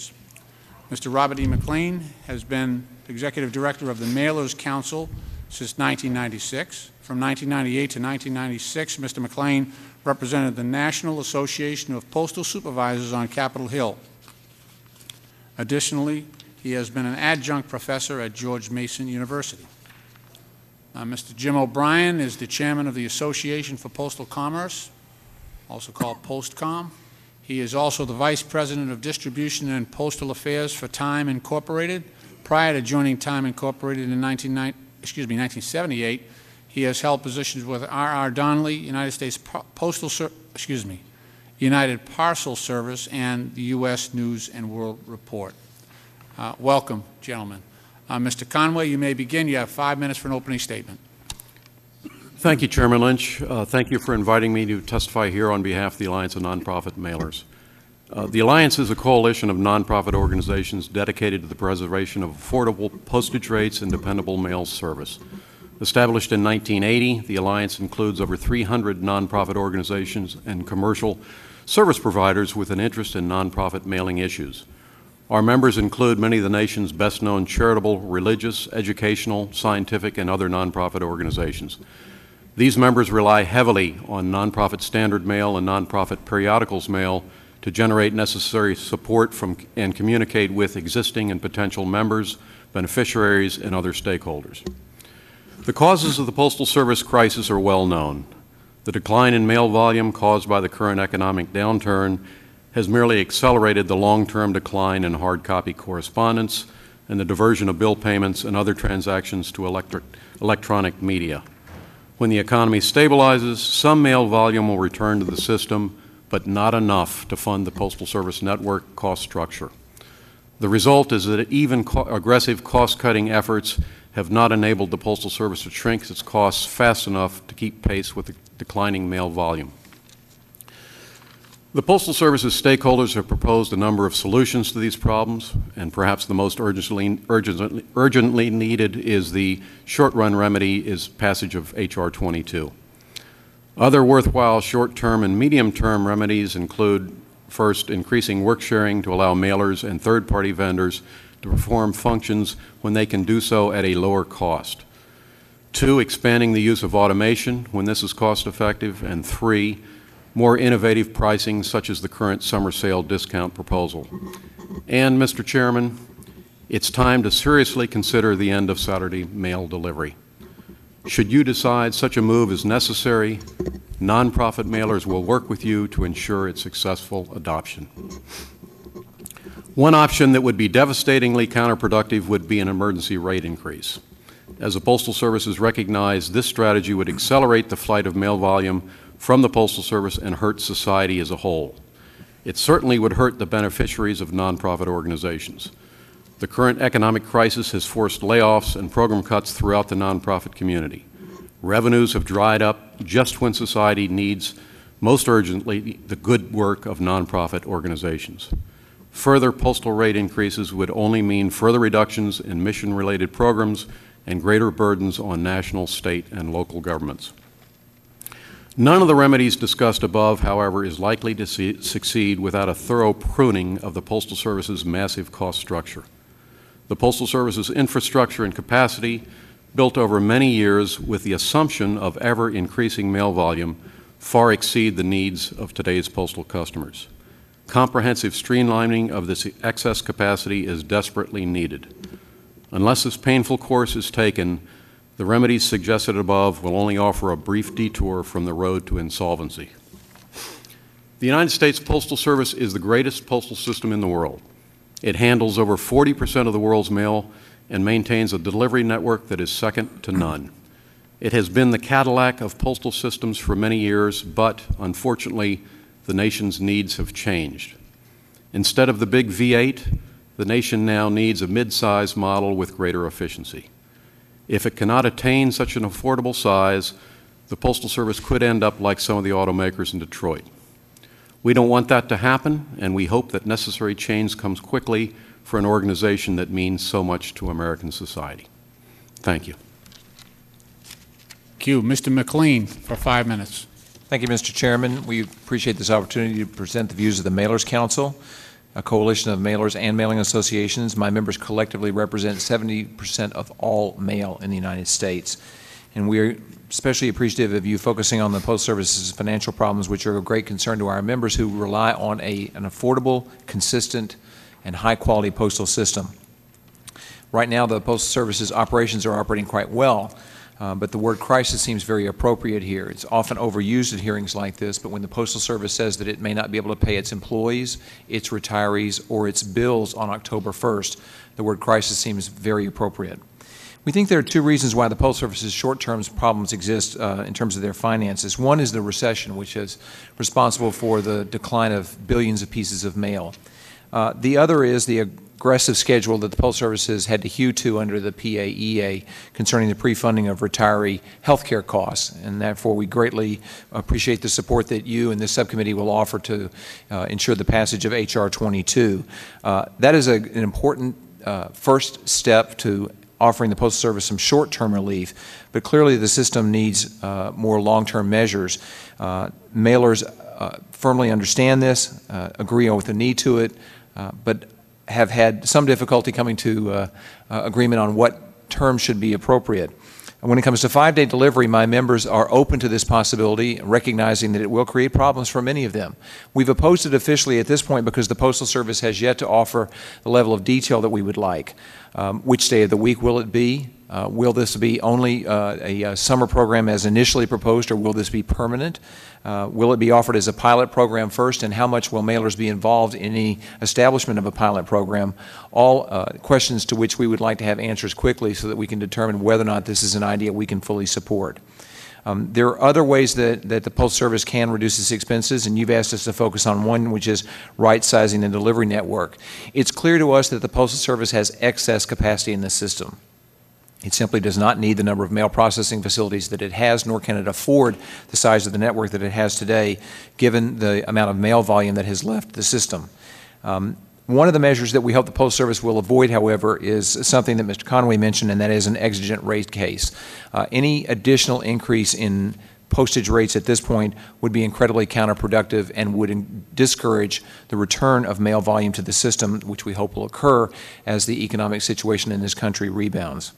Organizations. Mr. Robert E. McLean has been Executive Director of the Mailers Council since 1996. From 1998 to 1996, Mr. McLean represented the National Association of Postal Supervisors on Capitol Hill. Additionally, he has been an adjunct professor at George Mason University. Mr. Jim O'Brien is the chairman of the Association for Postal Commerce, also called PostCom. He is also the vice president of distribution and postal affairs for Time Incorporated. Prior to joining Time Incorporated in 1978, he has held positions with R.R. Donnelley, United States United Parcel Service, and the U.S. News and World Report. Welcome, gentlemen. Mr. Conway, you may begin. You have 5 minutes for an opening statement. Thank you, Chairman Lynch. Thank you for inviting me to testify here on behalf of the Alliance of Nonprofit Mailers. The Alliance is a coalition of nonprofit organizations dedicated to the preservation of affordable postage rates and dependable mail service. Established in 1980, the Alliance includes over 300 nonprofit organizations and commercial service providers with an interest in nonprofit mailing issues. Our members include many of the nation's best-known charitable, religious, educational, scientific, and other nonprofit organizations. These members rely heavily on nonprofit standard mail and nonprofit periodicals mail to generate necessary support from and communicate with existing and potential members, beneficiaries, and other stakeholders. The causes of the Postal Service crisis are well known. The decline in mail volume caused by the current economic downturn has merely accelerated the long-term decline in hard copy correspondence and the diversion of bill payments and other transactions to electronic media. When the economy stabilizes, some mail volume will return to the system, but not enough to fund the Postal Service network cost structure. The result is that even aggressive cost-cutting efforts have not enabled the Postal Service to shrink its costs fast enough to keep pace with the declining mail volume. The Postal Service's stakeholders have proposed a number of solutions to these problems, and perhaps the most urgently needed is the short-run remedy is passage of H.R. 22. Other worthwhile short-term and medium-term remedies include, first, increasing work sharing to allow mailers and third-party vendors to perform functions when they can do so at a lower cost. 2, expanding the use of automation when this is cost-effective. And 3, more innovative pricing, such as the current summer sale discount proposal. And, Mr. Chairman, it's time to seriously consider the end of Saturday mail delivery. Should you decide such a move is necessary, nonprofit mailers will work with you to ensure its successful adoption. One option that would be devastatingly counterproductive would be an emergency rate increase. As the Postal Service has recognized, this strategy would accelerate the flight of mail volume from the Postal Service and hurt society as a whole. It certainly would hurt the beneficiaries of nonprofit organizations. The current economic crisis has forced layoffs and program cuts throughout the nonprofit community. Revenues have dried up just when society needs most urgently the good work of nonprofit organizations. Further postal rate increases would only mean further reductions in mission-related programs and greater burdens on national, state, and local governments. None of the remedies discussed above, however, is likely to succeed without a thorough pruning of the Postal Service's massive cost structure. The Postal Service's infrastructure and capacity, built over many years with the assumption of ever-increasing mail volume, far exceed the needs of today's postal customers. Comprehensive streamlining of this excess capacity is desperately needed. Unless this painful course is taken, the remedies suggested above will only offer a brief detour from the road to insolvency. The United States Postal Service is the greatest postal system in the world. It handles over 40% of the world's mail and maintains a delivery network that is second to none. It has been the Cadillac of postal systems for many years, but unfortunately, the nation's needs have changed. Instead of the big V8, the nation now needs a mid-size model with greater efficiency. If it cannot attain such an affordable size, the Postal Service could end up like some of the automakers in Detroit. We don't want that to happen, and we hope that necessary change comes quickly for an organization that means so much to American society. Thank you. Thank you. Mr. McLean for 5 minutes. Thank you, Mr. Chairman. We appreciate this opportunity to present the views of the Mailers Council. a coalition of mailers and mailing associations. My members collectively represent 70% of all mail in the United States. And we are especially appreciative of you focusing on the Postal Service's financial problems, which are of great concern to our members who rely on an affordable, consistent, and high-quality postal system. Right now, the Postal Service's operations are operating quite well, but the word crisis seems very appropriate here. It's often overused at hearings like this, but when the Postal Service says that it may not be able to pay its employees, its retirees, or its bills on October 1st, the word crisis seems very appropriate. We think there are two reasons why the Postal Service's short-term problems exist in terms of their finances. One is the recession, which is responsible for the decline of billions of pieces of mail. The other is the aggressive schedule that the Postal Service has had to hew to under the PAEA concerning the pre-funding of retiree health care costs, and therefore we greatly appreciate the support that you and this subcommittee will offer to ensure the passage of H.R. 22. That is an important first step to offering the Postal Service some short-term relief, but clearly the system needs more long-term measures. Mailers firmly understand this, agree with the need to it, but have had some difficulty coming to agreement on what terms should be appropriate. When it comes to 5-day delivery, my members are open to this possibility, recognizing that it will create problems for many of them. We've opposed it officially at this point because the Postal Service has yet to offer the level of detail that we would like. Which day of the week will it be? Will this be only a summer program as initially proposed, or will this be permanent? Will it be offered as a pilot program first, and how much will mailers be involved in any establishment of a pilot program? All questions to which we would like to have answers quickly so that we can determine whether or not this is an idea we can fully support. There are other ways that the Postal Service can reduce its expenses, and you've asked us to focus on one, which is right-sizing the delivery network. It's clear to us that the Postal Service has excess capacity in the system. It simply does not need the number of mail processing facilities that it has, nor can it afford the size of the network that it has today, given the amount of mail volume that has left the system. One of the measures that we hope the Postal Service will avoid, however, is something that Mr. Conway mentioned, and that is an exigent rate case. Any additional increase in postage rates at this point would be incredibly counterproductive and would discourage the return of mail volume to the system, which we hope will occur as the economic situation in this country rebounds.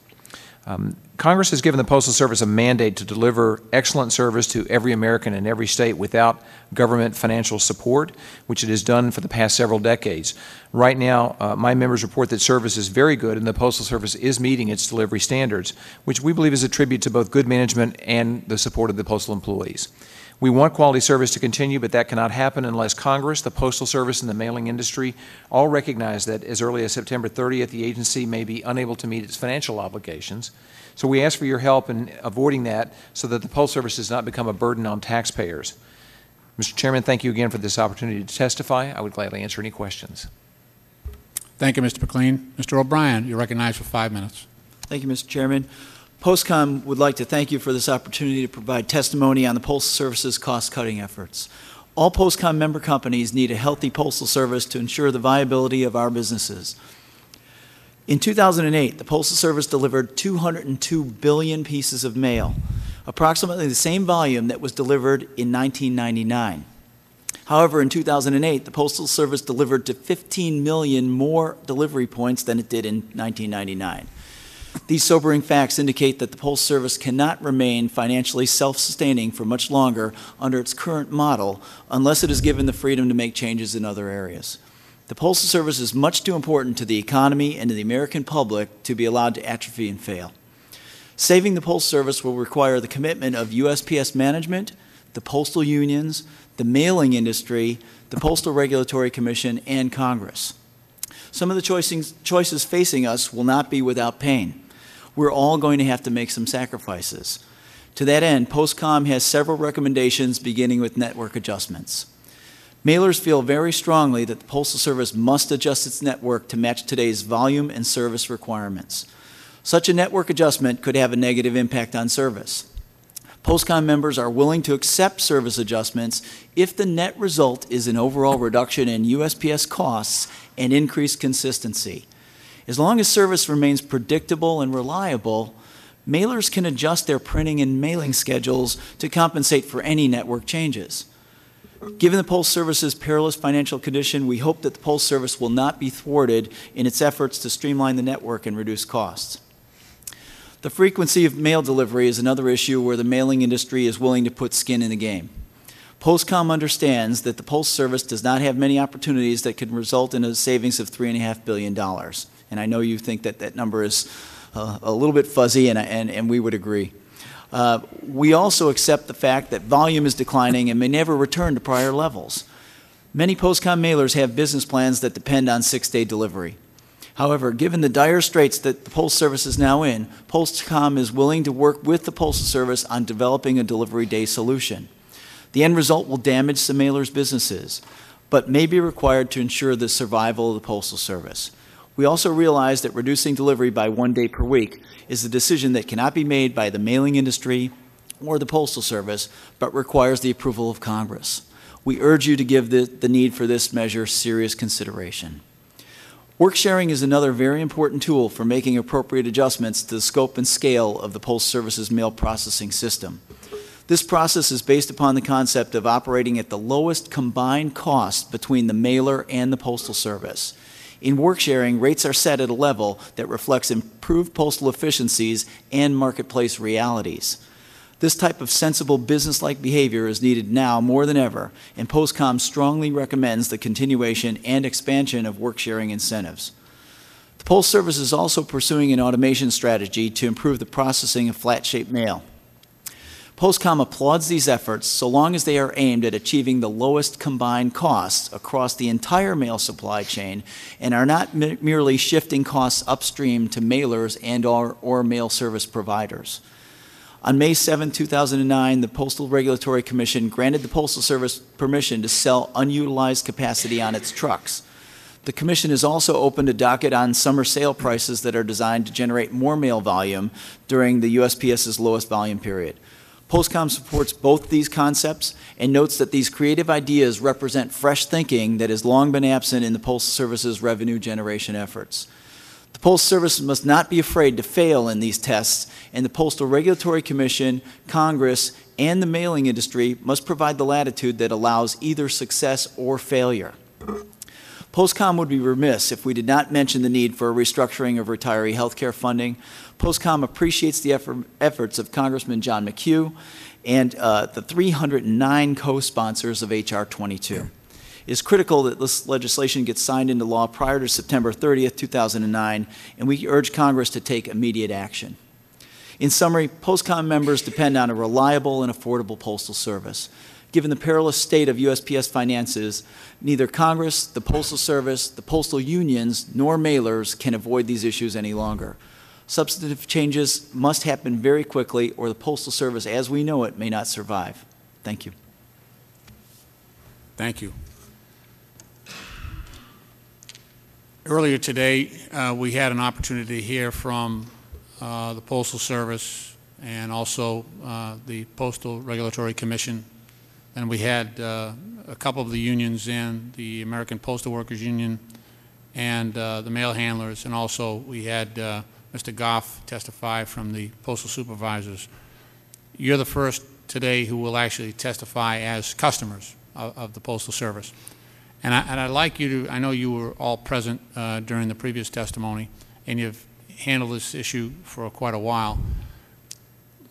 Congress has given the Postal Service a mandate to deliver excellent service to every American in every state without government financial support, which it has done for the past several decades. Right now, my members report that service is very good and the Postal Service is meeting its delivery standards, which we believe is a tribute to both good management and the support of the postal employees. We want quality service to continue, but that cannot happen unless Congress, the Postal Service, and the mailing industry all recognize that as early as September 30th, the agency may be unable to meet its financial obligations. So we ask for your help in avoiding that so that the Postal Service does not become a burden on taxpayers. Mr. Chairman, thank you again for this opportunity to testify. I would gladly answer any questions. Thank you, Mr. McLean. Mr. O'Brien, you're recognized for 5 minutes. Thank you, Mr. Chairman. Postcom would like to thank you for this opportunity to provide testimony on the Postal Service's cost-cutting efforts. All Postcom member companies need a healthy postal service to ensure the viability of our businesses. In 2008, the Postal Service delivered 202 billion pieces of mail, approximately the same volume that was delivered in 1999. However, in 2008, the Postal Service delivered to 15 million more delivery points than it did in 1999. These sobering facts indicate that the Postal Service cannot remain financially self-sustaining for much longer under its current model unless it is given the freedom to make changes in other areas. The Postal Service is much too important to the economy and to the American public to be allowed to atrophy and fail. Saving the Postal Service will require the commitment of USPS management, the postal unions, the mailing industry, the Postal Regulatory Commission, and Congress. Some of the choices facing us will not be without pain. We're all going to have to make some sacrifices. To that end, Postcom has several recommendations beginning with network adjustments. Mailers feel very strongly that the Postal Service must adjust its network to match today's volume and service requirements. Such a network adjustment could have a negative impact on service. Postcom members are willing to accept service adjustments if the net result is an overall reduction in USPS costs and increased consistency. As long as service remains predictable and reliable, mailers can adjust their printing and mailing schedules to compensate for any network changes. Given the Postal Service's perilous financial condition, we hope that the Postal Service will not be thwarted in its efforts to streamline the network and reduce costs. The frequency of mail delivery is another issue where the mailing industry is willing to put skin in the game. Postcom understands that the Postal Service does not have many opportunities that could result in a savings of $3.5 billion. And I know you think that that number is a little bit fuzzy, and we would agree. We also accept the fact that volume is declining and may never return to prior levels. Many Postcom mailers have business plans that depend on 6-day delivery. However, given the dire straits that the Postal Service is now in, Postcom is willing to work with the Postal Service on developing a delivery day solution. The end result will damage some mailers' businesses, but may be required to ensure the survival of the Postal Service. We also realize that reducing delivery by 1 day per week is a decision that cannot be made by the mailing industry or the Postal Service, but requires the approval of Congress. We urge you to give the need for this measure serious consideration. Work sharing is another very important tool for making appropriate adjustments to the scope and scale of the Postal Service's mail processing system. This process is based upon the concept of operating at the lowest combined cost between the mailer and the Postal Service. In work sharing, rates are set at a level that reflects improved postal efficiencies and marketplace realities. This type of sensible business-like behavior is needed now more than ever, and Postcom strongly recommends the continuation and expansion of work-sharing incentives. The Postal Service is also pursuing an automation strategy to improve the processing of flat-shaped mail. Postcom applauds these efforts so long as they are aimed at achieving the lowest combined costs across the entire mail supply chain and are not merely shifting costs upstream to mailers and/or mail service providers. On May 7, 2009, the Postal Regulatory Commission granted the Postal Service permission to sell unutilized capacity on its trucks. The Commission has also opened a docket on summer sale prices that are designed to generate more mail volume during the USPS's lowest volume period. Postcom supports both these concepts and notes that these creative ideas represent fresh thinking that has long been absent in the Postal Service's revenue generation efforts. The Postal Service must not be afraid to fail in these tests, and the Postal Regulatory Commission, Congress, and the mailing industry must provide the latitude that allows either success or failure. Postcom would be remiss if we did not mention the need for a restructuring of retiree health care funding. Postcom appreciates the efforts of Congressman John McHugh and the 309 co-sponsors of H.R. 22. It is critical that this legislation gets signed into law prior to September 30th, 2009, and we urge Congress to take immediate action. In summary, Postcom members depend on a reliable and affordable postal service. Given the perilous state of USPS finances, neither Congress, the Postal Service, the postal unions, nor mailers can avoid these issues any longer. Substantive changes must happen very quickly, or the Postal Service as we know it may not survive. Thank you. Thank you. Earlier today, we had an opportunity to hear from the Postal Service and also the Postal Regulatory Commission. And we had a couple of the unions in, the American Postal Workers Union and the mail handlers, and also we had Mr. Goff testify from the postal supervisors. You're the first today who will actually testify as customers of the Postal Service. And I'd like you to, I know you were all present during the previous testimony, and you've handled this issue for quite a while.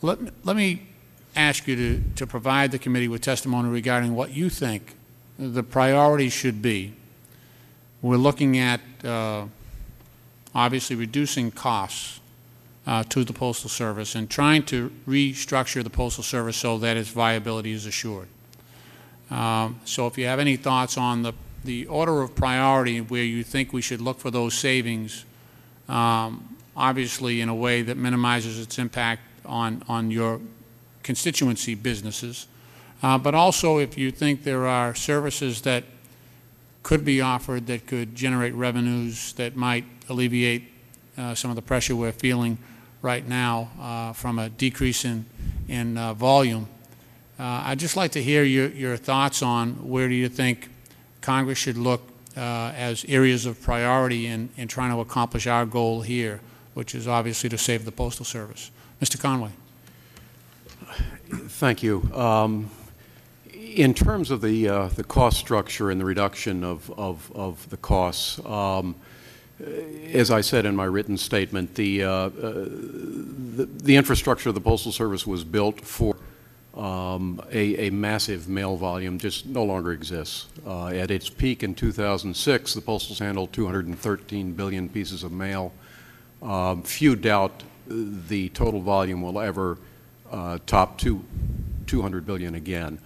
Let me ask you to provide the committee with testimony regarding what you think the priorities should be. We're looking at obviously reducing costs to the Postal Service and trying to restructure the Postal Service so that its viability is assured. So if you have any thoughts on the order of priority where you think we should look for those savings, obviously in a way that minimizes its impact on your constituency businesses, but also if you think there are services that could be offered that could generate revenues that might alleviate some of the pressure we're feeling right now from a decrease in volume. I'd just like to hear your thoughts on where do you think Congress should look as areas of priority in trying to accomplish our goal here, which is obviously to save the Postal Service. Mr. Conway. Thank you. In terms of the cost structure and the reduction of the costs, as I said in my written statement, the infrastructure of the Postal Service was built for a massive mail volume, just no longer exists. At its peak in 2006, the Postal Service handled 213 billion pieces of mail. Few doubt the total volume will ever top 200 billion again.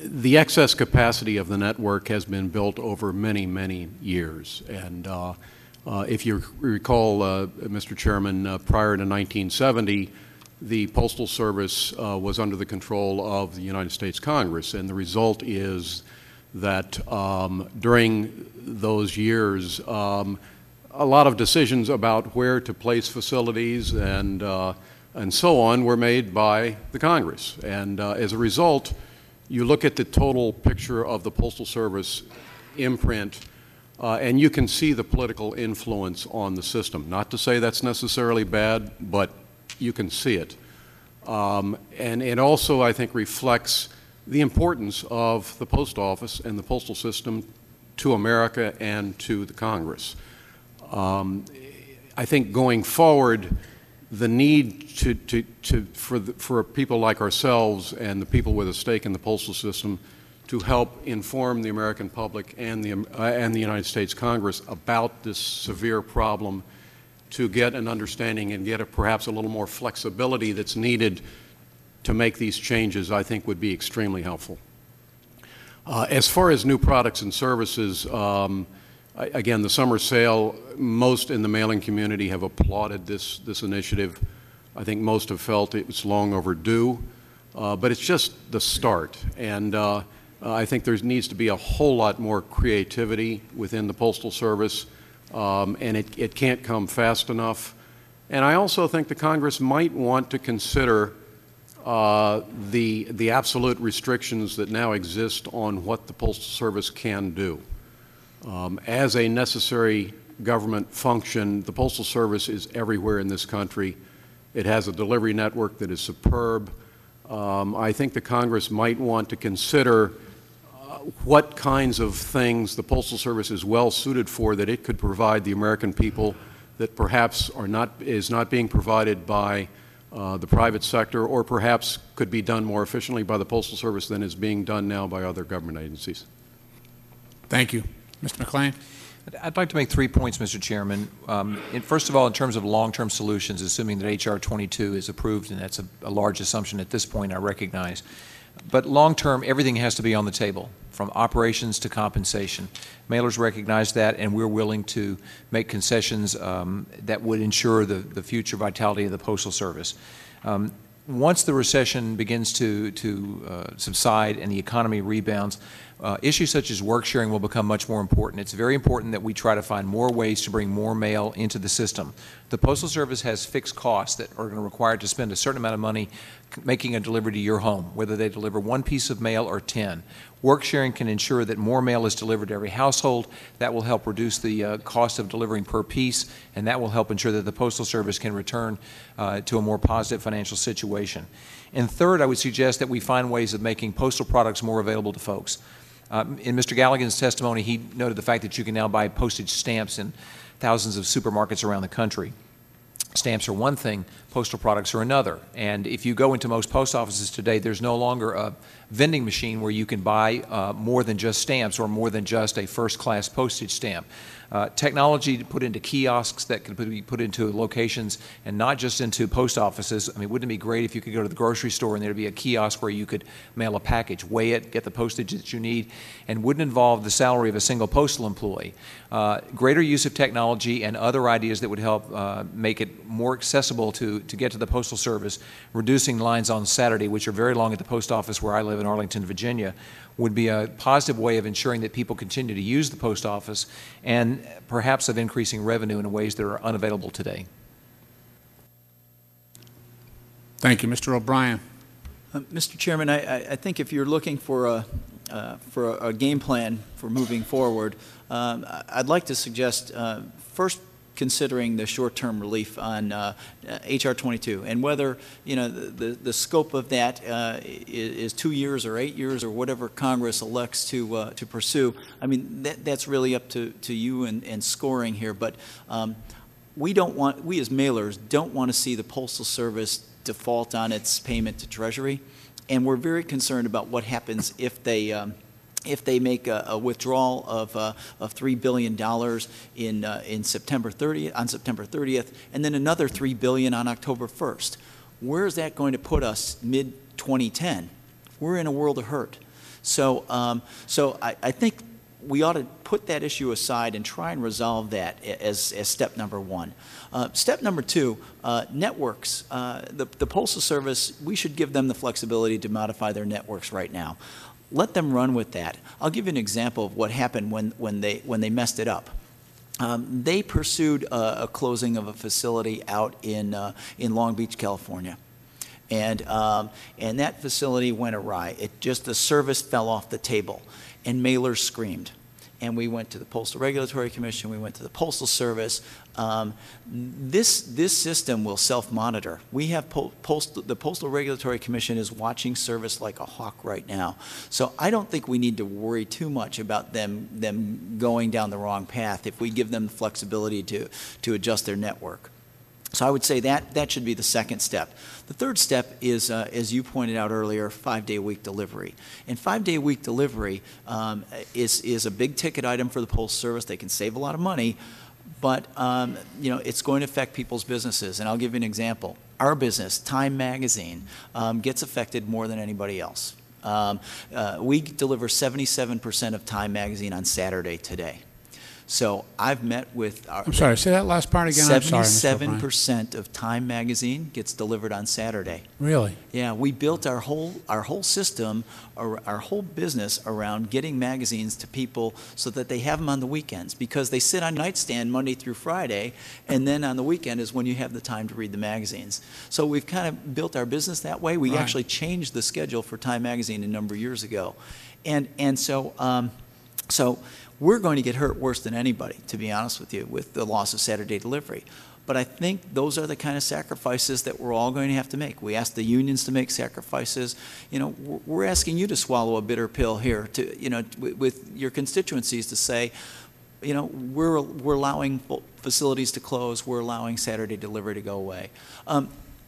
The excess capacity of the network has been built over many, many years. And if you recall, Mr. Chairman, prior to 1970, the Postal Service was under the control of the United States Congress. And the result is that during those years, a lot of decisions about where to place facilities and so on were made by the Congress. And as a result, you look at the total picture of the Postal Service imprint, and you can see the political influence on the system. Not to say that's necessarily bad, but you can see it. And it also, I think, reflects the importance of the Post Office and the postal system to America and to the Congress. I think going forward, the need for people like ourselves and the people with a stake in the postal system to help inform the American public and the United States Congress about this severe problem, to get an understanding and get perhaps a little more flexibility that's needed to make these changes, I think would be extremely helpful. As far as new products and services, again, the summer sale, most in the mailing community have applauded this initiative. I think most have felt it's long overdue, but it's just the start. And I think there needs to be a whole lot more creativity within the Postal Service, and it can't come fast enough. And I also think the Congress might want to consider the absolute restrictions that now exist on what the Postal Service can do. As a necessary government function, the Postal Service is everywhere in this country. It has a delivery network that is superb. I think the Congress might want to consider what kinds of things the Postal Service is well suited for that it could provide the American people that perhaps is not being provided by the private sector, or perhaps could be done more efficiently by the Postal Service than is being done now by other government agencies. Thank you. Mr. McLean? I'd like to make 3 points, Mr. Chairman. First of all, in terms of long-term solutions, assuming that H.R. 22 is approved, and that's a large assumption at this point, I recognize. But long-term, everything has to be on the table, from operations to compensation. Mailers recognize that, and we're willing to make concessions that would ensure the future vitality of the Postal Service. Once the recession begins to subside and the economy rebounds, issues such as work sharing will become much more important. It's very important that we try to find more ways to bring more mail into the system. The Postal Service has fixed costs that are going to require it to spend a certain amount of money making a delivery to your home, whether they deliver one piece of mail or 10. Work sharing can ensure that more mail is delivered to every household. That will help reduce the cost of delivering per piece, and that will help ensure that the Postal Service can return to a more positive financial situation. And third, I would suggest that we find ways of making postal products more available to folks. In Mr. Galligan's testimony, he noted the fact that you can now buy postage stamps in thousands of supermarkets around the country. Stamps are one thing, postal products are another. And if you go into most post offices today, there's no longer a vending machine where you can buy more than just stamps or more than just a first-class postage stamp. Technology put into kiosks that can be put into locations and not just into post offices. I mean, wouldn't it be great if you could go to the grocery store and there'd be a kiosk where you could mail a package, weigh it, get the postage that you need, and wouldn't involve the salary of a single postal employee. Greater use of technology and other ideas that would help make it more accessible to get to the Postal Service, reducing lines on Saturday, which are very long at the post office where I live in Arlington, Virginia, would be a positive way of ensuring that people continue to use the post office and perhaps of increasing revenue in ways that are unavailable today. Thank you. Mr. O'Brien. Mr. Chairman, I think if you're looking for a game plan for moving forward, I'd like to suggest first considering the short-term relief on HR 22, and whether the scope of that is 2 years or 8 years or whatever Congress elects to pursue. I mean, that's really up to you and scoring here. But we as mailers don't want to see the Postal Service default on its payment to Treasury, and we're very concerned about what happens if they make a withdrawal of $3 billion in September 30th, on September 30th, and then another $3 billion on October 1st. Where is that going to put us mid-2010? We're in a world of hurt. So I think we ought to put that issue aside and try and resolve that as step number one. Step number two, networks. The Postal Service, we should give them the flexibility to modify their networks right now. Let them run with that. I'll give you an example of what happened when they messed it up. They pursued a closing of a facility out in Long Beach, California, and that facility went awry. The service fell off the table, and mailers screamed. And we went to the Postal Regulatory Commission, we went to the Postal Service. This system will self-monitor. We have the Postal Regulatory Commission is watching service like a hawk right now. So I don't think we need to worry too much about them going down the wrong path if we give them the flexibility to adjust their network. So I would say that should be the second step. The third step is, as you pointed out earlier, 5-day-a-week delivery. And 5-day-a-week delivery is a big ticket item for the Postal Service. They can save a lot of money, but it's going to affect people's businesses. And I'll give you an example. Our business, Time Magazine, gets affected more than anybody else. We deliver 77% of Time Magazine on Saturday today. So I've met with our... I'm sorry, say that last part again. 77% of Time Magazine gets delivered on Saturday. Really? Yeah, we built our whole system, our whole business around getting magazines to people so that they have them on the weekends, because they sit on nightstand Monday through Friday, and then on the weekend is when you have the time to read the magazines. So we've kind of built our business that way. We actually changed the schedule for Time Magazine a number of years ago. And so we're going to get hurt worse than anybody, to be honest with you, with the loss of Saturday delivery. But I think those are the kind of sacrifices that we're all going to have to make. We ask the unions to make sacrifices. We're asking you to swallow a bitter pill here, with your constituencies, to say, we're allowing facilities to close. We're allowing Saturday delivery to go away.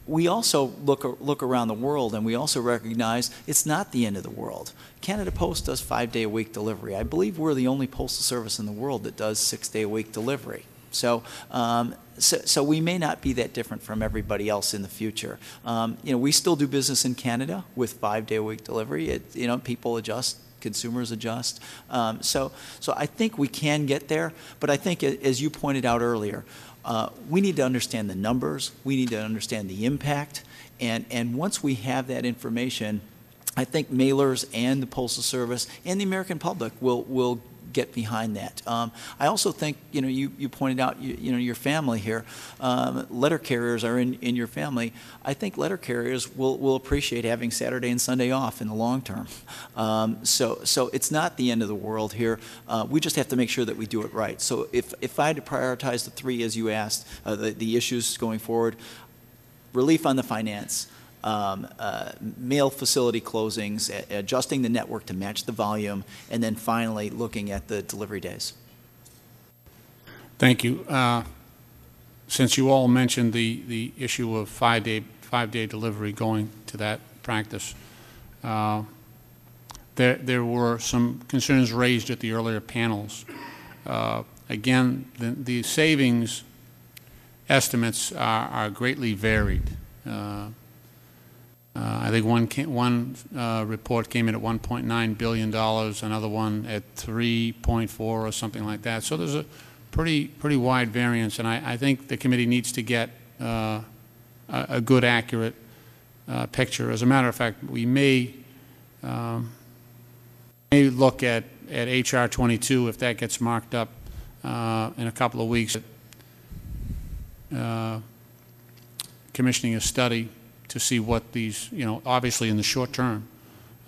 We also look around the world, and we also recognize it's not the end of the world. Canada Post does 5-day-a-week delivery. I believe we're the only postal service in the world that does 6-day-a-week delivery. So we may not be that different from everybody else in the future. We still do business in Canada with 5-day-a-week delivery. People adjust. Consumers adjust. So I think we can get there, but I think, as you pointed out earlier, we need to understand the numbers, we need to understand the impact, and once we have that information, I think mailers and the Postal Service and the American public will get behind that. I also think, you pointed out, your family here, letter carriers are in your family. I think letter carriers will appreciate having Saturday and Sunday off in the long term. So it's not the end of the world here. We just have to make sure that we do it right. So if I had to prioritize the three, as you asked, the issues going forward: relief on the finance, mail facility closings, adjusting the network to match the volume, and then finally looking at the delivery days. Thank you. Since you all mentioned the issue of five-day delivery, going to that practice, there were some concerns raised at the earlier panels. Again, the savings estimates are greatly varied. I think one report came in at $1.9 billion, another one at 3.4 or something like that. So there's a pretty wide variance, and I think the committee needs to get a good, accurate picture. As a matter of fact, we may look at HR 22 if that gets marked up in a couple of weeks. Commissioning a study to see what these, obviously in the short term,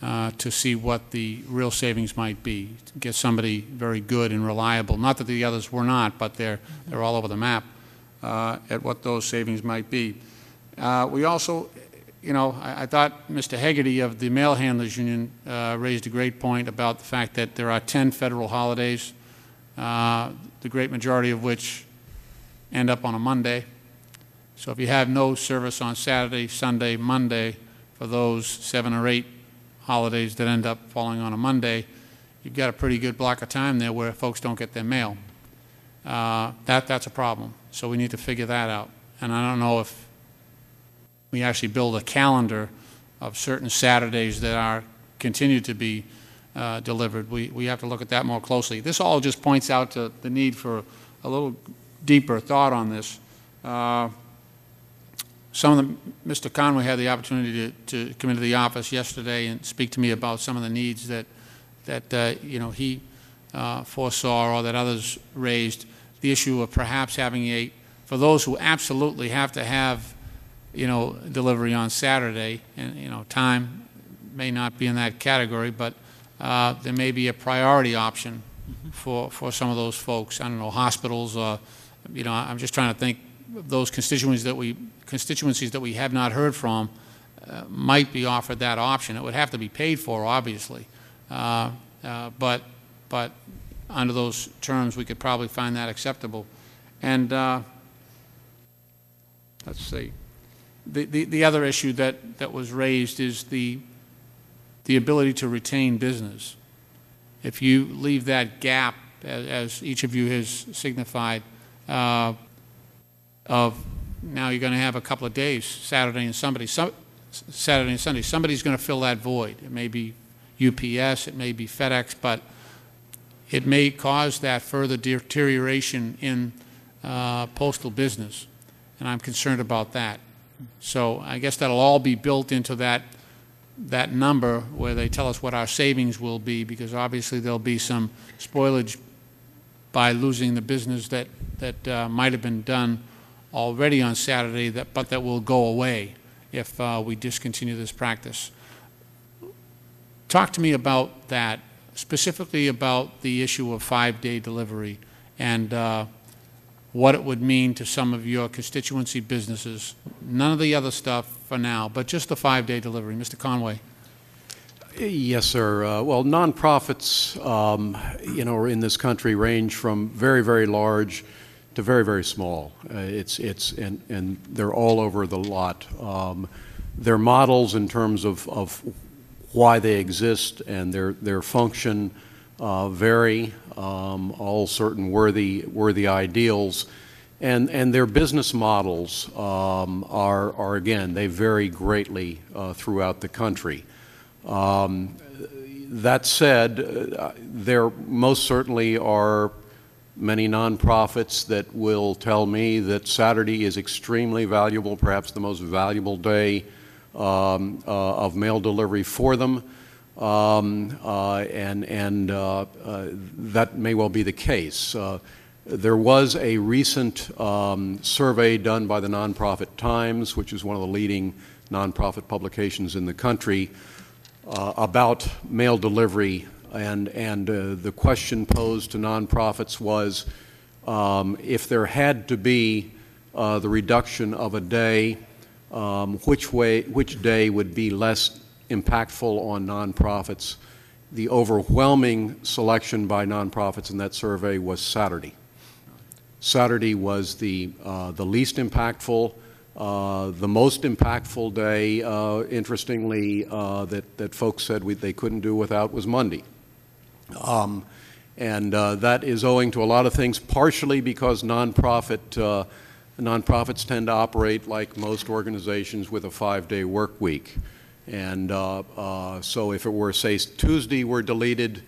to see what the real savings might be. Get somebody very good and reliable. Not that the others were not, but they're all over the map at what those savings might be. We also, you know, I thought Mr. Hegarty of the Mail Handlers Union raised a great point about the fact that there are 10 federal holidays, the great majority of which end up on a Monday. So if you have no service on Saturday, Sunday, Monday, for those 7 or 8 holidays that end up falling on a Monday, you've got a pretty good block of time there where folks don't get their mail. That's a problem. So we need to figure that out. And I don't know if we actually build a calendar of certain Saturdays that are continue to be delivered. We have to look at that more closely. This all just points out to the need for a little deeper thought on this. Mr. Conway had the opportunity to come into the office yesterday and speak to me about some of the needs that you know, he foresaw or that others raised. The issue of perhaps having for those who absolutely have to have, you know, delivery on Saturday, and, you know, time may not be in that category, but there may be a priority option for some of those folks. I don't know, hospitals, you know, I'm just trying to think of those constituencies that we have not heard from might be offered that option. It would have to be paid for, obviously, but under those terms, we could probably find that acceptable. And let's see, the other issue that was raised is the ability to retain business. If you leave that gap, as each of you has signified, of now you're going to have a couple of days, Saturday and Sunday. Somebody's going to fill that void. It may be UPS, it may be FedEx, but it may cause that further deterioration in postal business, and I'm concerned about that. So I guess that'll all be built into that number where they tell us what our savings will be, because obviously there'll be some spoilage by losing the business that might have been done already on Saturday, but that will go away if we discontinue this practice. Talk to me about that, specifically about the issue of 5-day delivery and what it would mean to some of your constituency businesses. None of the other stuff for now, but just the 5-day delivery. Mr. Conway. Yes, sir. Well, nonprofits, you know, in this country range from very, very large to very, very small. And they're all over the lot. Their models in terms of why they exist and their function vary, all certain worthy ideals, and their business models are again, they vary greatly throughout the country. That said, there most certainly are many nonprofits that will tell me that Saturday is extremely valuable, perhaps the most valuable day of mail delivery for them, and that may well be the case. There was a recent survey done by the Nonprofit Times, which is one of the leading nonprofit publications in the country, about mail delivery, and the question posed to nonprofits was, if there had to be the reduction of a day, which day would be less impactful on nonprofits? The overwhelming selection by nonprofits in that survey was Saturday. Saturday was the least impactful. The most impactful day, interestingly, that folks said they couldn't do without was Monday. And that is owing to a lot of things, partially because nonprofits tend to operate like most organizations with a 5-day work week. And so if it were, say, Tuesday were deleted,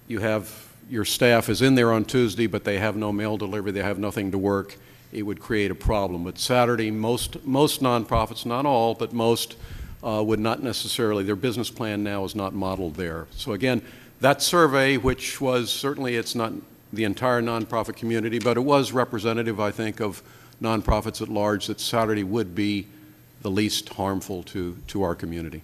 your staff is in there on Tuesday, but they have no mail delivery, they have nothing to work, it would create a problem. But Saturday, most nonprofits, not all, but most, would not necessarily, their business plan now is not modeled there. So again, that survey, which was certainly, it's not the entire nonprofit community, but it was representative, I think, of nonprofits at large, that Saturday would be the least harmful to our community.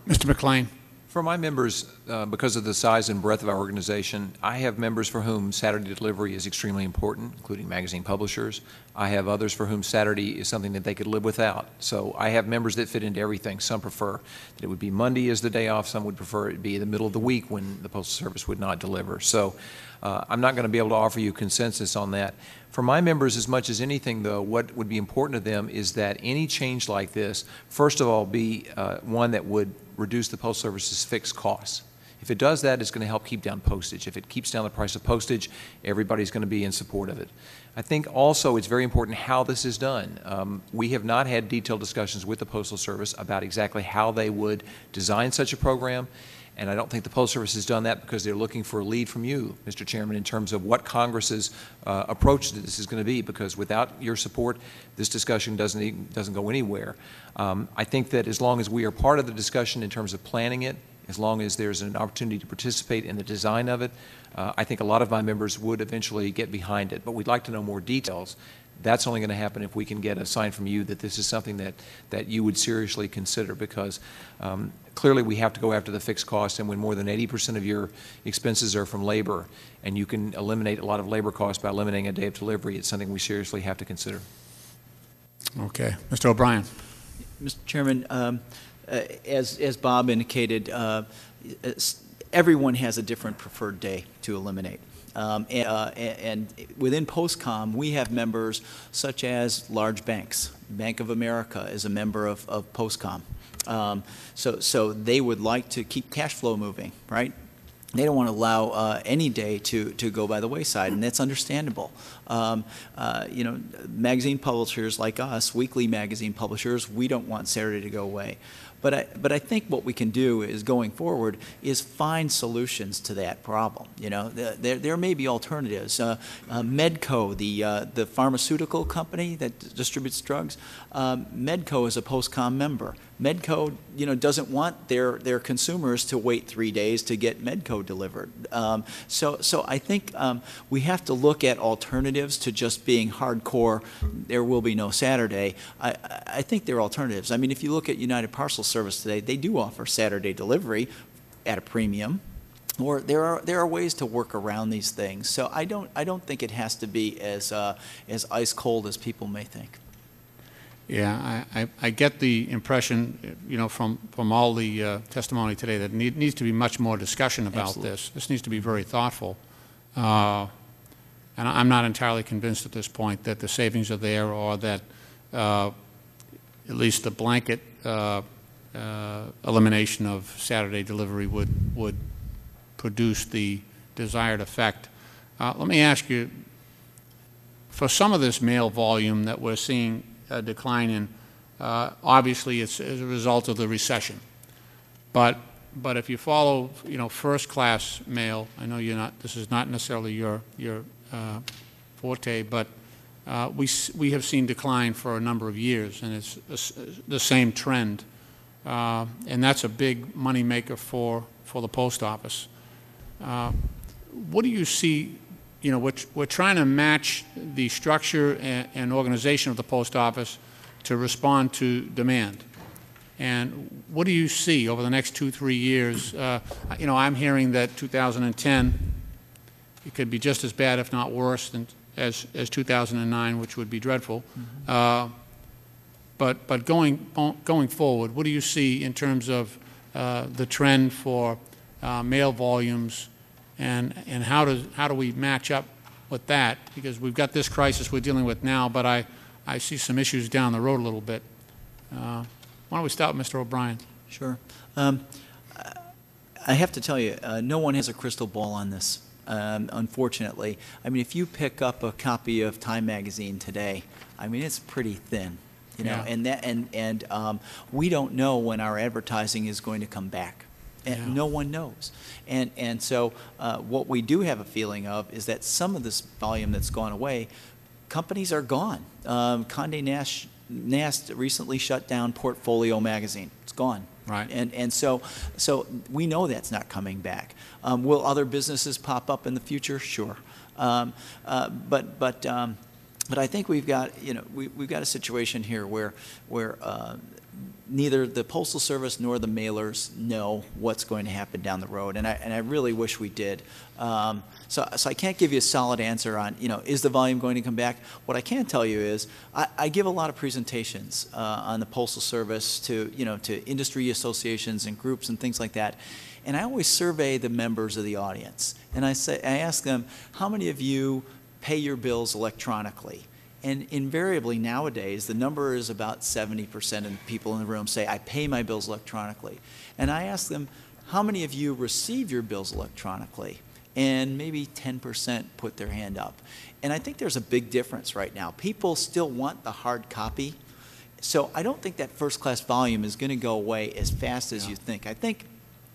Mr. McLean. For my members, because of the size and breadth of our organization, I have members for whom Saturday delivery is extremely important, including magazine publishers. I have others for whom Saturday is something that they could live without. So I have members that fit into everything. Some prefer that it would be Monday as the day off. Some would prefer it be the middle of the week when the Postal Service would not deliver. So I'm not going to be able to offer you consensus on that. For my members, as much as anything, though, what would be important to them is that any change like this, first of all, be one that would reduce the Postal Service's fixed costs. If it does that, it's going to help keep down postage. If it keeps down the price of postage, everybody's going to be in support of it. I think also it's very important how this is done. We have not had detailed discussions with the Postal Service about exactly how they would design such a program. And I don't think the Postal Service has done that because they're looking for a lead from you, Mr. Chairman, in terms of what Congress's approach to this is going to be, because without your support, this discussion doesn't go anywhere. I think that as long as we are part of the discussion in terms of planning it, as long as there's an opportunity to participate in the design of it, I think a lot of my members would eventually get behind it. But we'd like to know more details. That's only going to happen if we can get a sign from you that this is something that you would seriously consider, because clearly we have to go after the fixed costs, and when more than 80% of your expenses are from labor, and you can eliminate a lot of labor costs by eliminating a day of delivery, it's something we seriously have to consider. Okay. Mr. O'Brien. Mr. Chairman, as Bob indicated, everyone has a different preferred day to eliminate. And within Postcom, we have members such as large banks. Bank of America is a member of Postcom. So they would like to keep cash flow moving, right? They don't want to allow any day to go by the wayside, and that's understandable. You know, magazine publishers like us, weekly magazine publishers, we don't want Saturday to go away. But I think what we can do is, going forward, is find solutions to that problem. You know, there may be alternatives. Medco, the pharmaceutical company that distributes drugs, Medco is a Postcom member. Medco, you know, doesn't want their consumers to wait 3 days to get Medco delivered. So I think we have to look at alternatives to just being hardcore, there will be no Saturday. I think there are alternatives. I mean, if you look at United Parcel Service today, they do offer Saturday delivery at a premium. Or there are ways to work around these things. So I don't think it has to be as ice cold as people may think. Yeah, I get the impression, you know, from all the testimony today that needs to be much more discussion about Absolutely. this. This needs to be very thoughtful. And I'm not entirely convinced at this point that the savings are there, or that at least the blanket elimination of Saturday delivery would produce the desired effect. Let me ask you, for some of this mail volume that we're seeing a decline in, obviously it's as a result of the recession. But if you follow, you know, first-class mail, I know you're not. This is not necessarily your forte, but we have seen decline for a number of years, and it's the same trend, and that's a big money maker for the post office. What do you see? You know, we're trying to match the structure and organization of the post office to respond to demand. And what do you see over the next 2-3 years? You know, I'm hearing that 2010, it could be just as bad, if not worse, as 2009, which would be dreadful. Mm-hmm. But going forward, what do you see in terms of the trend for mail volumes? And how do we match up with that? Because we've got this crisis we're dealing with now, but I see some issues down the road a little bit. Why don't we start with Mr. O'Brien? Sure. I have to tell you, no one has a crystal ball on this, unfortunately. I mean, if you pick up a copy of Time magazine today, I mean, it's pretty thin. You know, Yeah. and we don't know when our advertising is going to come back. And Yeah. no one knows. And so what we do have a feeling of is that some of this volume that's gone away, companies are gone. Condé Nast recently shut down Portfolio magazine. It's gone. Right. And so we know that's not coming back. Will other businesses pop up in the future? Sure. But I think we've got, you know, we've got a situation here where neither the Postal Service nor the mailers know what's going to happen down the road, and I really wish we did. So I can't give you a solid answer on, is the volume going to come back? What I can tell you is I give a lot of presentations on the Postal Service to industry associations and groups and things like that, and I always survey the members of the audience, and I ask them, how many of you pay your bills electronically? And invariably nowadays, the number is about 70% of the people in the room say, I pay my bills electronically. And I ask them, how many of you receive your bills electronically? And maybe 10% put their hand up. And I think there's a big difference right now. People still want the hard copy. So I don't think that first-class volume is going to go away as fast as you think. I think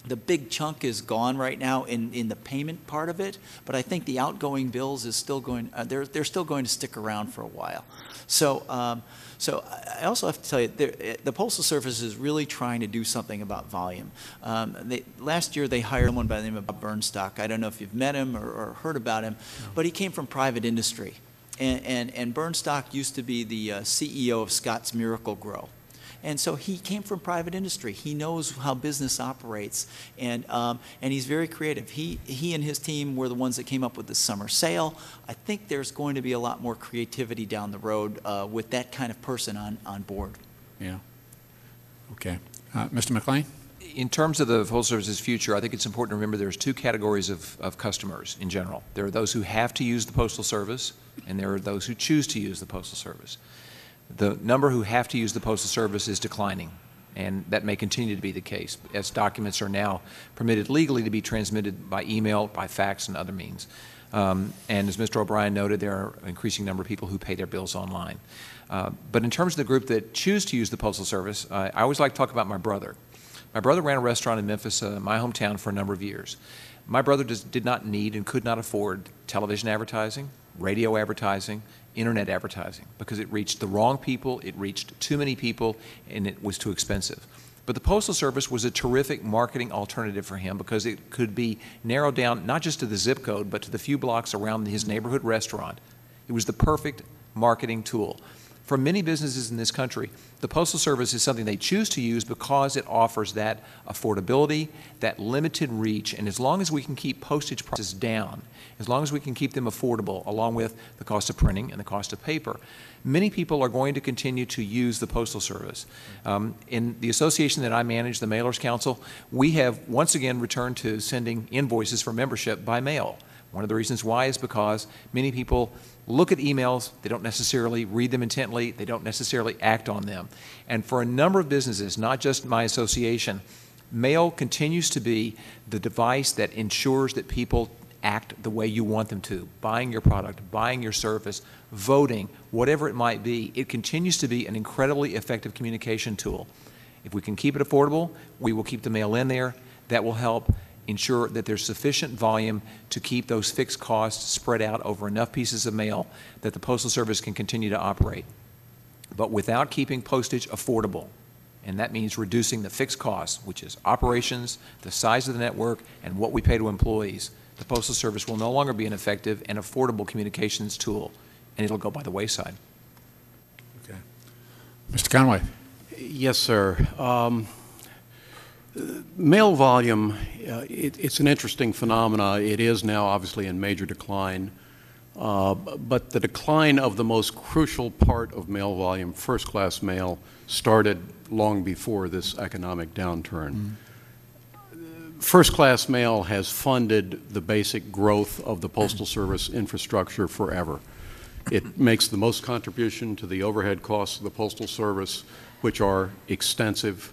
the big chunk is gone right now in the payment part of it, but I think the outgoing bills is still going. They're still going to stick around for a while. So I also have to tell you, the Postal Service is really trying to do something about volume. Last year they hired someone by the name of Bob Bernstock. I don't know if you've met him or heard about him, but he came from private industry, and Bernstock used to be the CEO of Scott's Miracle-Gro. And so he came from private industry. He knows how business operates, and he's very creative. He and his team were the ones that came up with the summer sale. I think there's going to be a lot more creativity down the road with that kind of person on board. Yeah. Okay. Mr. McLean? In terms of the Postal Service's future, I think it's important to remember there's two categories of customers in general. There are those who have to use the Postal Service, and there are those who choose to use the Postal Service. The number who have to use the Postal Service is declining, and that may continue to be the case as documents are now permitted legally to be transmitted by email, by fax, and other means. And as Mr. O'Brien noted, there are an increasing number of people who pay their bills online. But in terms of the group that choose to use the Postal Service, I always like to talk about my brother. My brother ran a restaurant in Memphis, my hometown, for a number of years. My brother did not need and could not afford television advertising, radio advertising, internet advertising, because it reached the wrong people, it reached too many people, and it was too expensive. But the Postal Service was a terrific marketing alternative for him because it could be narrowed down not just to the zip code, but to the few blocks around his neighborhood restaurant. It was the perfect marketing tool. For many businesses in this country, the Postal Service is something they choose to use because it offers that affordability, that limited reach, and as long as we can keep postage prices down, as long as we can keep them affordable, along with the cost of printing and the cost of paper, many people are going to continue to use the Postal Service. In the association that I manage, the Mailers Council, we have once again returned to sending invoices for membership by mail. One of the reasons why is because many people look at emails, they don't necessarily read them intently, they don't necessarily act on them. And for a number of businesses, not just my association, mail continues to be the device that ensures that people act the way you want them to, buying your product, buying your service, voting, whatever it might be. It continues to be an incredibly effective communication tool. If we can keep it affordable, we will keep the mail in there. That will help ensure that there's sufficient volume to keep those fixed costs spread out over enough pieces of mail that the Postal Service can continue to operate. But without keeping postage affordable, and that means reducing the fixed costs, which is operations, the size of the network, and what we pay to employees, the Postal Service will no longer be an effective and affordable communications tool, and it'll go by the wayside. Okay. Mr. Conway. Yes, sir. Mail volume, it's an interesting phenomena. It is now obviously in major decline, but the decline of the most crucial part of mail volume, first-class mail, started long before this economic downturn. First-class mail has funded the basic growth of the Postal Service infrastructure forever. It makes the most contribution to the overhead costs of the Postal Service, which are extensive.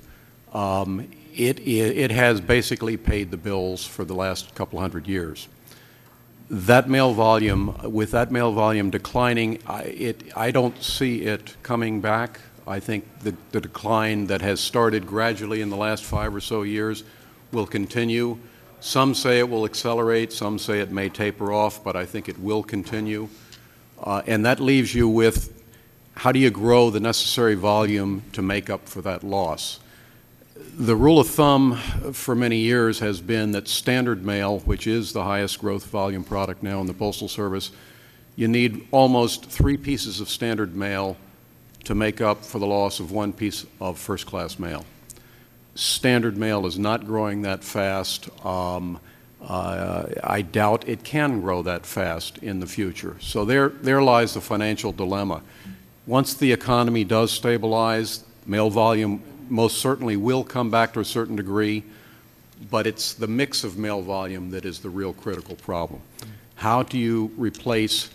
It has basically paid the bills for the last couple hundred years. That mail volume, with that mail volume declining, I don't see it coming back. I think the decline that has started gradually in the last 5 or so years will continue. Some say it will accelerate, some say it may taper off, but I think it will continue. And that leaves you with, how do you grow the necessary volume to make up for that loss? The rule of thumb for many years has been that standard mail, which is the highest growth volume product now in the Postal Service, you need almost 3 pieces of standard mail to make up for the loss of one piece of first-class mail. Standard mail is not growing that fast. I doubt it can grow that fast in the future. So there lies the financial dilemma. Once the economy does stabilize, mail volume most certainly will come back to a certain degree, but it's the mix of mail volume that is the real critical problem. How do you replace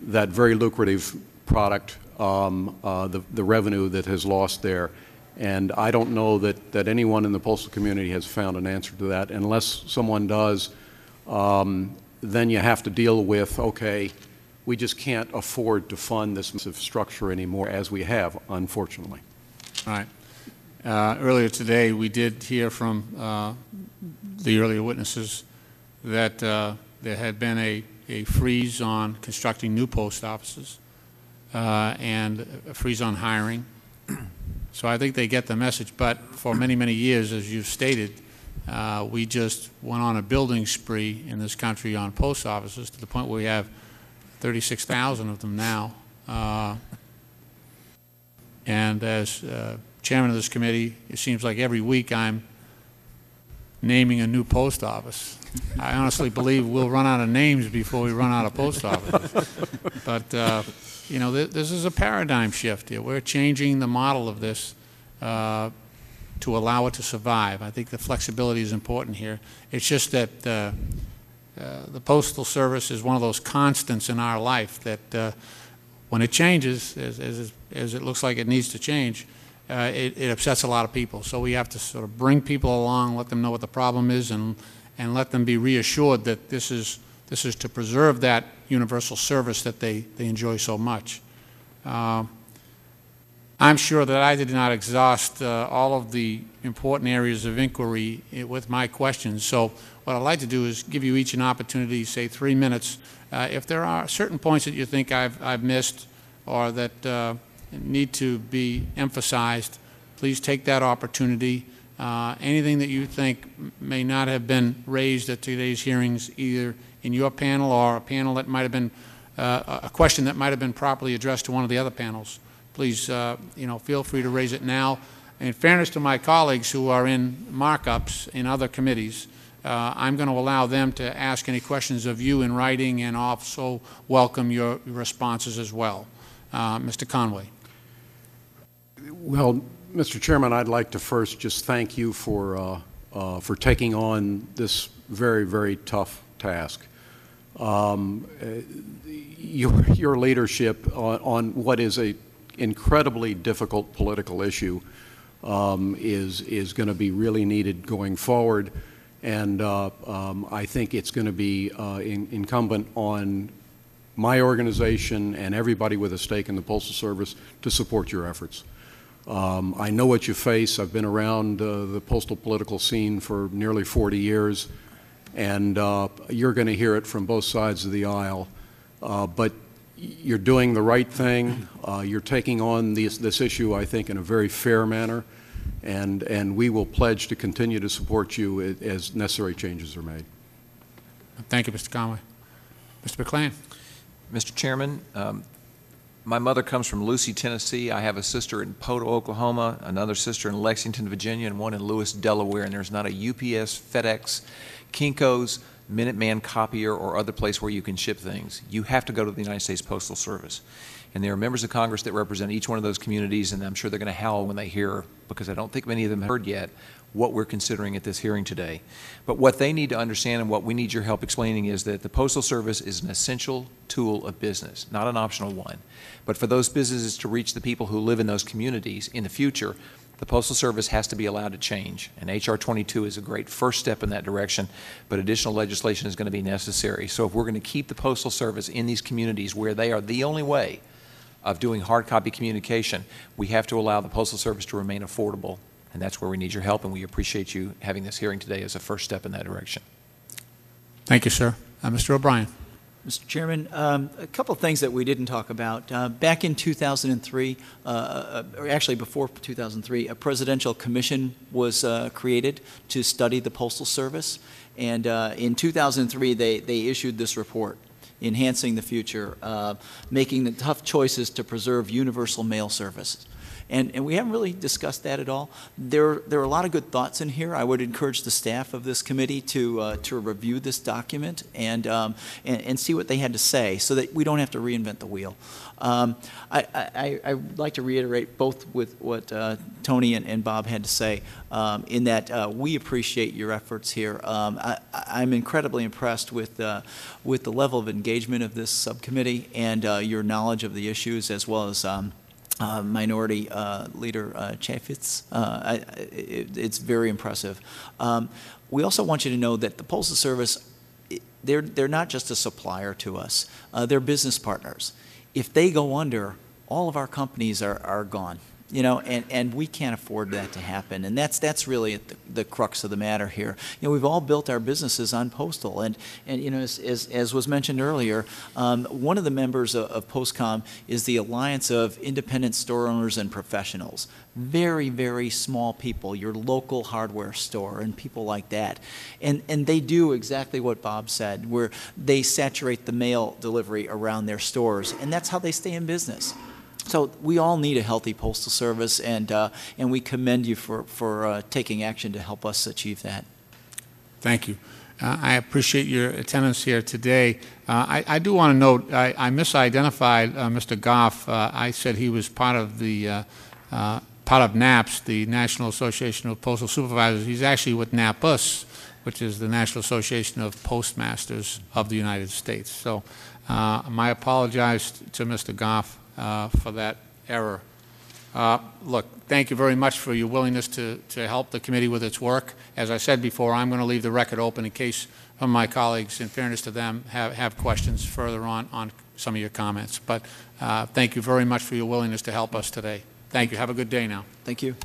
that very lucrative product, the revenue that has lost there? And I don't know that anyone in the postal community has found an answer to that. Unless someone does, then you have to deal with, okay, we just can't afford to fund this massive structure anymore as we have, unfortunately. All right. Earlier today, we did hear from the earlier witnesses that there had been a freeze on constructing new post offices and a freeze on hiring. So I think they get the message. But for many, many years, as you've stated, we just went on a building spree in this country on post offices to the point where we have 36,000 of them now. And as chairman of this committee, it seems like every week I'm naming a new post office. I honestly believe we'll run out of names before we run out of post offices. But, you know, this is a paradigm shift here. We're changing the model of this to allow it to survive. I think the flexibility is important here. It's just that the Postal Service is one of those constants in our life that when it changes, as it looks like it needs to change, it upsets a lot of people. So we have to sort of bring people along, let them know what the problem is, and let them be reassured that this is to preserve that universal service that they enjoy so much. I'm sure that I did not exhaust all of the important areas of inquiry with my questions. So what I'd like to do is give you each an opportunity, say 3 minutes. If there are certain points that you think I've missed or that need to be emphasized, please take that opportunity. Anything that you think may not have been raised at today's hearings, either in your panel or a panel that might have been a question that might have been properly addressed to one of the other panels, please you know, feel free to raise it now. In fairness to my colleagues who are in markups in other committees, I'm going to allow them to ask any questions of you in writing and also welcome your responses as well. Mr. Conway. Well, Mr. Chairman, I'd like to first just thank you for taking on this very, very tough task. Your leadership on what is an incredibly difficult political issue is going to be really needed going forward, and I think it's going to be incumbent on my organization and everybody with a stake in the Postal Service to support your efforts. I know what you face. I've been around the postal political scene for nearly 40 years, and you're going to hear it from both sides of the aisle. But you're doing the right thing. You're taking on this issue, I think, in a very fair manner, and we will pledge to continue to support you as necessary changes are made. Thank you, Mr. Conway. Mr. McClain. Mr. Chairman, my mother comes from Lucy, Tennessee. I have a sister in Poto, Oklahoma, another sister in Lexington, Virginia, and one in Lewis, Delaware. And there's not a UPS, FedEx, Kinko's, Minuteman copier, or other place where you can ship things. You have to go to the United States Postal Service. And there are members of Congress that represent each one of those communities, and I'm sure they're going to howl when they hear, because I don't think many of them have heard yet, what we're considering at this hearing today. But what they need to understand and what we need your help explaining is that the Postal Service is an essential tool of business, not an optional one. But for those businesses to reach the people who live in those communities in the future, the Postal Service has to be allowed to change. And H.R. 22 is a great first step in that direction, but additional legislation is going to be necessary. So if we're going to keep the Postal Service in these communities where they are the only way of doing hard copy communication, we have to allow the Postal Service to remain affordable. And that's where we need your help, and we appreciate you having this hearing today as a first step in that direction. Thank you, sir. Mr. O'Brien. Mr. Chairman, a couple of things that we didn't talk about. Back in 2003, or actually before 2003, a presidential commission was created to study the Postal Service. And in 2003, they issued this report. enhancing the future, making the tough choices to preserve universal mail service. And we haven't really discussed that at all. There are a lot of good thoughts in here. I would encourage the staff of this committee to review this document and see what they had to say so that we don't have to reinvent the wheel. I'd like to reiterate both with what Tony and Bob had to say in that we appreciate your efforts here. I'm incredibly impressed with the level of engagement of this subcommittee and your knowledge of the issues, as well as Minority Leader Chaffetz. It's very impressive. We also want you to know that the Postal Service, they're not just a supplier to us. They're business partners. If they go under, all of our companies are gone. You know, and we can't afford that to happen, and that's really the crux of the matter here. You know, we've all built our businesses on Postal, and you know, as was mentioned earlier, one of the members of PostCom is the Alliance of Independent Store Owners and Professionals. Very, very small people, your local hardware store and people like that, and they do exactly what Bob said, where they saturate the mail delivery around their stores, and that's how they stay in business. So we all need a healthy Postal Service, and we commend you for taking action to help us achieve that. Thank you. I appreciate your attendance here today. I do want to note, I misidentified Mr. Goff. I said he was part of the part of NAPS, the National Association of Postal Supervisors. He's actually with NAPUS, which is the National Association of Postmasters of the United States. So my apologies to Mr. Goff for that error. Look, thank you very much for your willingness to help the committee with its work. As I said before, I'm going to leave the record open in case some of my colleagues, in fairness to them, have questions further on some of your comments. But thank you very much for your willingness to help us today. Thank you. Have a good day now. Thank you.